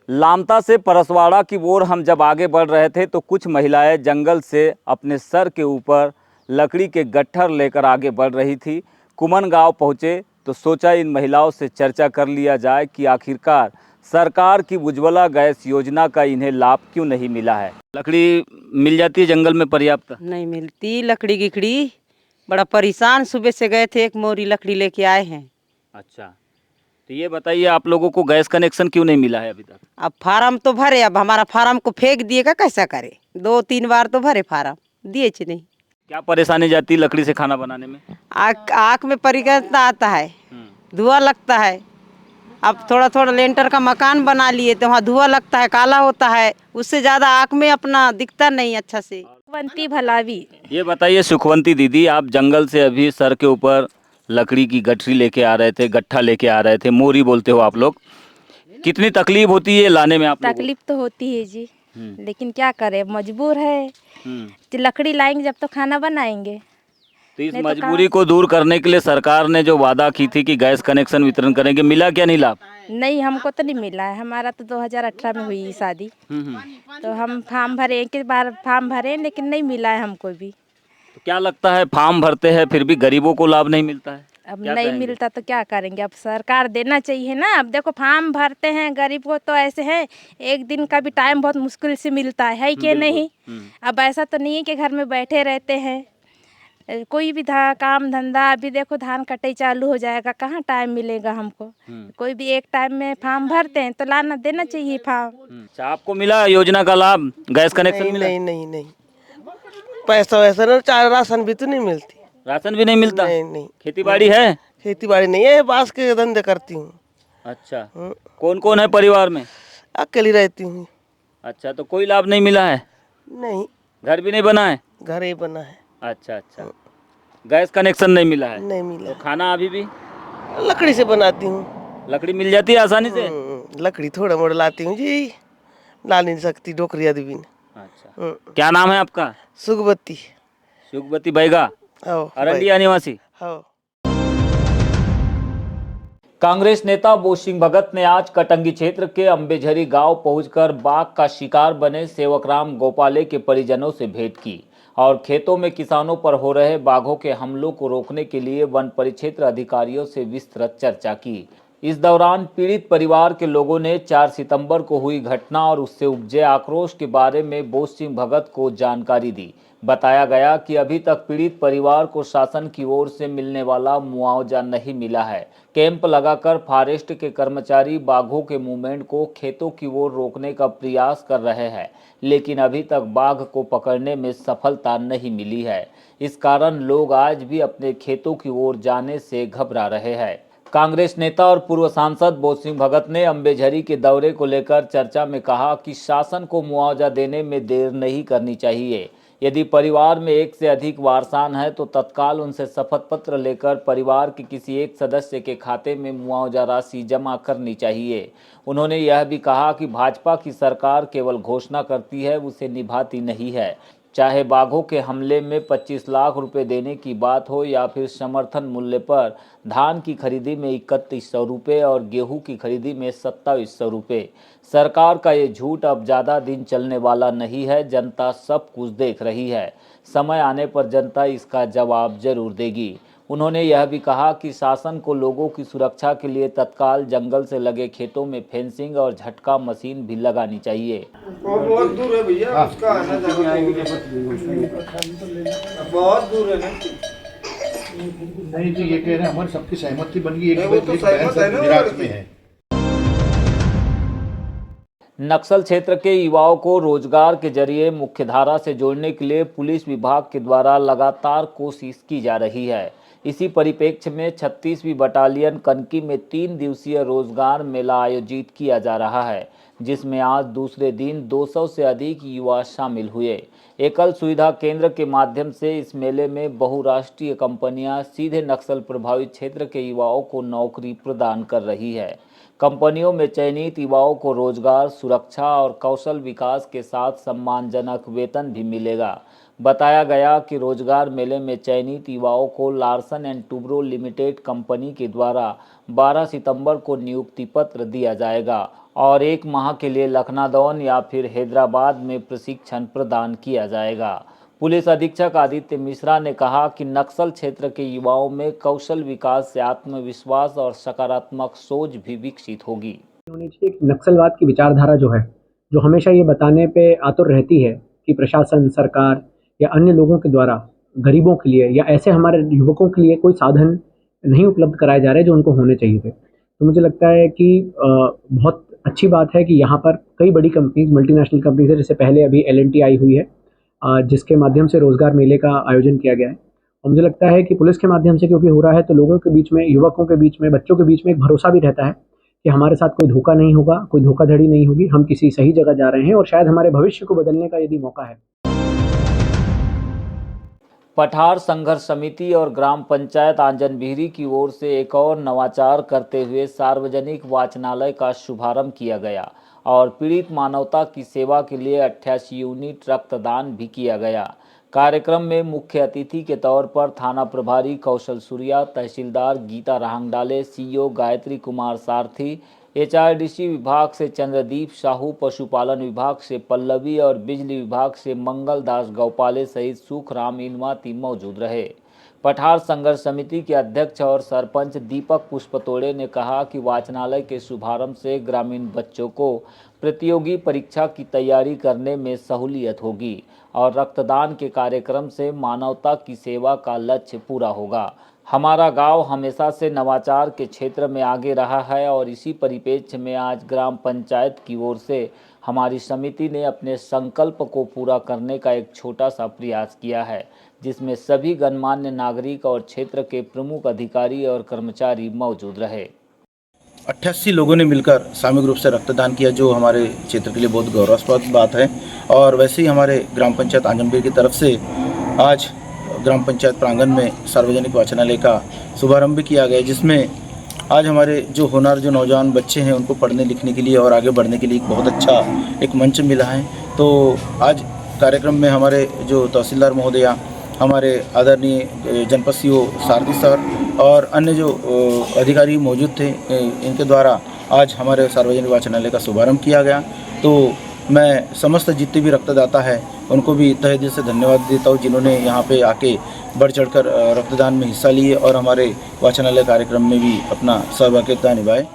लामता से परसवाड़ा की ओर हम जब आगे बढ़ रहे थे तो कुछ महिलाएं जंगल से अपने सर के ऊपर लकड़ी के गट्ठर लेकर आगे बढ़ रही थी। कुमन गांव पहुंचे तो सोचा इन महिलाओं से चर्चा कर लिया जाए कि आखिरकार सरकार की उज्ज्वला गैस योजना का इन्हें लाभ क्यों नहीं मिला है। लकड़ी मिल जाती है जंगल में पर्याप्त? नहीं मिलती लकड़ी गिकड़ी। बड़ा परेशान, सुबह से गए थे, एक मोरी लकड़ी लेके आए हैं। अच्छा, तो ये बताइए आप लोगों को गैस कनेक्शन क्यों नहीं मिला है अभी तक? अब फार्म तो भरे, अब हमारा फार्म को फेंक दिएगा, कैसा करे? 2-3 बार तो भरे, फार्म दिए च नहीं। क्या परेशानी जाती है लकड़ी से खाना बनाने में? आँख में परिगणता आता है, धुआं लगता है। अब थोड़ा थोड़ा लेंटर का मकान बना लिए तो वहाँ धुआं लगता है, काला होता है, उससे ज़्यादा आँख में अपना दिखता नहीं अच्छा से। सुखवंती भलावी। ये बताइए सुखवंती दीदी, आप जंगल से अभी सर के ऊपर लकड़ी की गठरी लेके आ रहे थे, गट्ठा लेके आ रहे थे, मोरी बोलते हो आप लोग। कितनी तकलीफ होती है लाने में आप लोगों को? तकलीफ तो होती है जी, लेकिन क्या करें, मजबूर है। तो लकड़ी लाएंगे जब तो खाना बनाएंगे। तो इस नहीं तो मजबूरी को दूर करने के लिए सरकार ने जो वादा की थी कि गैस कनेक्शन वितरण करेंगे, मिला क्या नहीं लाभ? नहीं, हमको तो नहीं मिला है। हमारा तो 2018 में हुई शादी, तो हम फॉर्म भरे, एक बार फॉर्म भरे, लेकिन नहीं मिला है हमको भी। तो क्या लगता है, फॉर्म भरते हैं फिर भी गरीबों को लाभ नहीं मिलता है? अब क्या नहीं कहेंगे? मिलता तो क्या करेंगे, अब सरकार देना चाहिए ना। अब देखो, फॉर्म भरते हैं, गरीब को तो ऐसे है, एक दिन का भी टाइम बहुत मुश्किल से मिलता है कि नहीं? अब ऐसा तो नहीं है कि घर में बैठे रहते हैं। कोई भी काम धंधा, अभी देखो धान कटाई चालू हो जाएगा, कहाँ टाइम मिलेगा हमको। कोई भी एक टाइम में फॉर्म भरते हैं तो लाना देना चाहिए फॉर्म। अच्छा, आपको मिला योजना का लाभ, गैस कनेक्शन मिला? नहीं पैसा वैसा ना, चार राशन भी तो नहीं मिलती। राशन भी नहीं मिलता? नहीं खेती बाड़ी है? खेती बाड़ी नहीं है, बांस के धंधे करती हूँ। अच्छा, कौन कौन है परिवार में? अकेली रहती हूँ। अच्छा, तो कोई लाभ नहीं मिला है? नहीं, घर भी नहीं बना है? घर ही बना है। अच्छा अच्छा, गैस कनेक्शन नहीं मिला है? नहीं मिला। तो खाना अभी भी लकड़ी से बनाती हूँ। लकड़ी मिल जाती है आसानी से? लकड़ी थोड़ा मोड़ा लाती हूँ जी, ला नहीं सकती डोकरी आदमी। अच्छा, क्या नाम है आपका? सुगबत्ती। सुखबती बैगा, अरंडिया निवासी। कांग्रेस नेता बोसिंह भगत ने आज कटंगी क्षेत्र के अंबेझरी गांव पहुंचकर बाघ का शिकार बने सेवकराम गोपाले के परिजनों से भेंट की और खेतों में किसानों पर हो रहे बाघों के हमलों को रोकने के लिए वन परिक्षेत्र अधिकारियों से विस्तृत चर्चा की। इस दौरान पीड़ित परिवार के लोगों ने 4 सितंबर को हुई घटना और उससे उपजे आक्रोश के बारे में बोसिंह भगत को जानकारी दी। बताया गया कि अभी तक पीड़ित परिवार को शासन की ओर से मिलने वाला मुआवजा नहीं मिला है। कैंप लगाकर फॉरेस्ट के कर्मचारी बाघों के मूवमेंट को खेतों की ओर रोकने का प्रयास कर रहे हैं, लेकिन अभी तक बाघ को पकड़ने में सफलता नहीं मिली है। इस कारण लोग आज भी अपने खेतों की ओर जाने से घबरा रहे हैं। कांग्रेस नेता और पूर्व सांसद बोसिंह भगत ने अंबेझरी के दौरे को लेकर चर्चा में कहा कि शासन को मुआवजा देने में देर नहीं करनी चाहिए। यदि परिवार में एक से अधिक वारसान है तो तत्काल उनसे शपथ पत्र लेकर परिवार के किसी एक सदस्य के खाते में मुआवजा राशि जमा करनी चाहिए। उन्होंने यह भी कहा कि भाजपा की सरकार केवल घोषणा करती है, उसे निभाती नहीं है। चाहे बाघों के हमले में 25 लाख रुपए देने की बात हो या फिर समर्थन मूल्य पर धान की खरीदी में 3100 रुपये और गेहूं की खरीदी में 2700 रुपये। सरकार का ये झूठ अब ज़्यादा दिन चलने वाला नहीं है। जनता सब कुछ देख रही है, समय आने पर जनता इसका जवाब जरूर देगी। उन्होंने यह भी कहा कि शासन को लोगों की सुरक्षा के लिए तत्काल जंगल से लगे खेतों में फेंसिंग और झटका मशीन भी लगानी चाहिए। बहुत दूर है भैया, उसका आना जाना बहुत दूर है ना। नहीं जी, ये कह रहे हैं हमारी सबकी सहमति बन गई, वो तो सहमत है ना। में है। नक्सल क्षेत्र के युवाओं को रोजगार के जरिए मुख्यधारा से जोड़ने के लिए पुलिस विभाग के द्वारा लगातार कोशिश की जा रही है। इसी परिप्रेक्ष्य में 36वीं बटालियन कनकी में 3 दिवसीय रोजगार मेला आयोजित किया जा रहा है, जिसमें आज दूसरे दिन 200 से अधिक युवा शामिल हुए। एकल सुविधा केंद्र के माध्यम से इस मेले में बहुराष्ट्रीय कंपनियां सीधे नक्सल प्रभावित क्षेत्र के युवाओं को नौकरी प्रदान कर रही है। कंपनियों में चयनित युवाओं को रोजगार, सुरक्षा और कौशल विकास के साथ सम्मानजनक वेतन भी मिलेगा। बताया गया कि रोजगार मेले में चयनित युवाओं को Larsen and Toubro limited company के द्वारा 12 सितंबर को नियुक्ति पत्र दिया जाएगा और 1 माह के लिए लखनऊ या फिर हैदराबाद में प्रशिक्षण प्रदान किया जाएगा। पुलिस अधीक्षक आदित्य मिश्रा ने कहा कि नक्सल क्षेत्र के युवाओं में कौशल विकास से आत्मविश्वास और सकारात्मक सोच भी विकसित होगी। होनी चाहिए कि नक्सलवाद की विचारधारा जो है, जो हमेशा ये बताने पे आतुर रहती है कि प्रशासन, सरकार या अन्य लोगों के द्वारा गरीबों के लिए या ऐसे हमारे युवकों के लिए कोई साधन नहीं उपलब्ध कराए जा रहे जो उनको होने चाहिए थे। तो मुझे लगता है कि बहुत अच्छी बात है कि यहाँ पर कई बड़ी कंपनीज, मल्टीनेशनल कंपनीज है, जैसे पहले अभी L&T आई हुई है, जिसके माध्यम से रोज़गार मेले का आयोजन किया गया है। और मुझे लगता है कि पुलिस के माध्यम से क्योंकि हो रहा है तो लोगों के बीच में, युवकों के बीच में, बच्चों के बीच में एक भरोसा भी रहता है कि हमारे साथ कोई धोखा नहीं होगा, कोई धोखाधड़ी नहीं होगी, हम किसी सही जगह जा रहे हैं और शायद हमारे भविष्य को बदलने का यदि मौका है। पठार संघर्ष समिति और ग्राम पंचायत आंजनबिहरी की ओर से एक और नवाचार करते हुए सार्वजनिक वाचनालय का शुभारंभ किया गया और पीड़ित मानवता की सेवा के लिए 88 यूनिट रक्तदान भी किया गया। कार्यक्रम में मुख्य अतिथि के तौर पर थाना प्रभारी कौशल सूर्या, तहसीलदार गीता राहंगडाले, सीईओ गायत्री कुमार सारथी, HRDC विभाग से चंद्रदीप साहू, पशुपालन विभाग से पल्लवी और बिजली विभाग से मंगल दास गौपाले सहित सुखराम इनवाती मौजूद रहे। पठार संघर्ष समिति के अध्यक्ष और सरपंच दीपक पुष्पतोड़े ने कहा कि वाचनालय के शुभारंभ से ग्रामीण बच्चों को प्रतियोगी परीक्षा की तैयारी करने में सहूलियत होगी और रक्तदान के कार्यक्रम से मानवता की सेवा का लक्ष्य पूरा होगा। हमारा गांव हमेशा से नवाचार के क्षेत्र में आगे रहा है और इसी परिप्रेक्ष्य में आज ग्राम पंचायत की ओर से हमारी समिति ने अपने संकल्प को पूरा करने का एक छोटा सा प्रयास किया है, जिसमें सभी गणमान्य नागरिक और क्षेत्र के प्रमुख अधिकारी और कर्मचारी मौजूद रहे। 88 लोगों ने मिलकर सामूहिक रूप से रक्तदान किया, जो हमारे क्षेत्र के लिए बहुत गौरवास्पद बात है। और वैसे ही हमारे ग्राम पंचायत आंजनबिहरी की तरफ से आज ग्राम पंचायत प्रांगण में सार्वजनिक वाचनालय का शुभारंभ किया गया, जिसमें आज हमारे जो होनहार जो नौजवान बच्चे हैं उनको पढ़ने लिखने के लिए और आगे बढ़ने के लिए एक बहुत अच्छा एक मंच मिला है। तो आज कार्यक्रम में हमारे जो तहसीलदार महोदया, हमारे आदरणीय जनपद सीओ सारथी सर और अन्य जो अधिकारी मौजूद थे, इनके द्वारा आज हमारे सार्वजनिक वाचनालय का शुभारंभ किया गया। तो मैं समस्त जितने भी रक्तदाता है उनको भी तहे दिल से धन्यवाद देता हूँ, जिन्होंने यहाँ पे आके बढ़ चढ़कर रक्तदान में हिस्सा लिए और हमारे वाचनालय कार्यक्रम में भी अपना सहभागिता निभाए।